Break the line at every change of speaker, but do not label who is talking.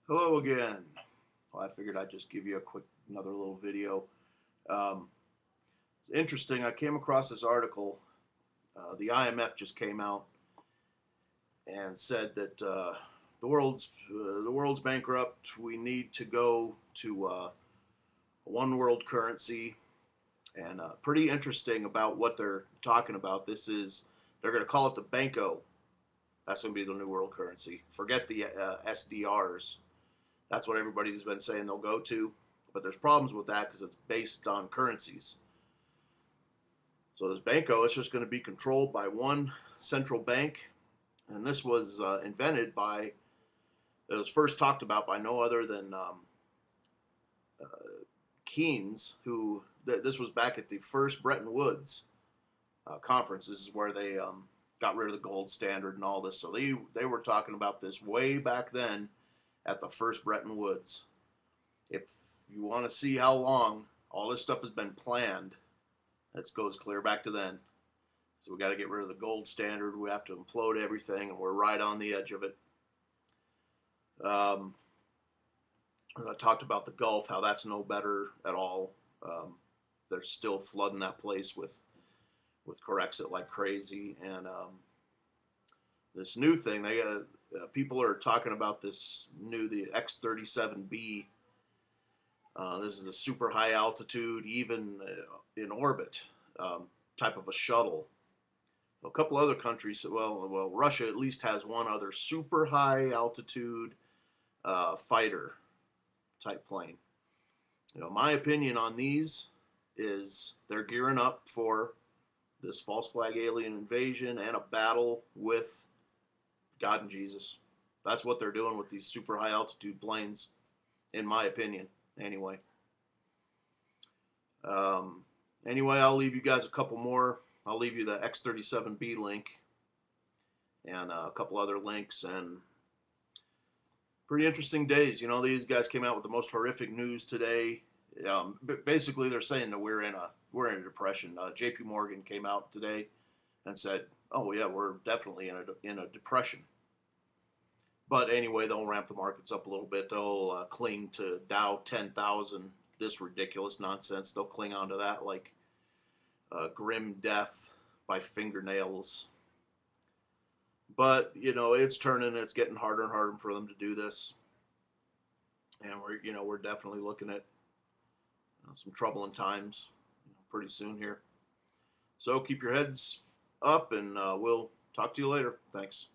Hello again. Well, I figured I'd just give you a quick, another little video. Um, it's interesting. I came across this article. The IMF just came out and said that the world's bankrupt. We need to go to one world currency. And pretty interesting about what they're talking about. They're going to call it the Banco. That's going to be the new world currency. Forget the SDRs. That's what everybody's been saying they'll go to. But there's problems with that because it's based on currencies. So this Banco is just going to be controlled by one central bank. And this was it was first talked about by no other than uh, Keynes, this was back at the first Bretton Woods conference. This is where they got rid of the gold standard and all this. So they were talking about this way back then at the first Bretton Woods. If you want to see how long all this stuff has been planned, it goes clear back to then. So we got to get rid of the gold standard. We have to implode everything, and we're right on the edge of it. I talked about the Gulf, how that's no better at all. They're still flooding that place with Corexit like crazy, and this new thing people are talking about the X-37B. This is a super high altitude, even in orbit type of a shuttle. A couple other countries, well, Russia at least has one other super high altitude fighter type plane. My opinion on these is they're gearing up for this false flag alien invasion and a battle with God and Jesus. That's what they're doing with these super high altitude planes, in my opinion. Anyway, I'll leave you guys a couple more. I'll leave you the X-37B link and a couple other links, and pretty interesting days. These guys came out with the most horrific news today. Basically, they're saying that we're in a depression. J.P. Morgan came out today and said, "Oh yeah, we're definitely in a depression." But anyway, they'll ramp the markets up a little bit. They'll cling to Dow 10,000. This ridiculous nonsense. They'll cling onto that like grim death by fingernails. But it's turning. It's getting harder and harder for them to do this, and we're definitely looking at some troubling times pretty soon here. So keep your heads up, and we'll talk to you later. Thanks.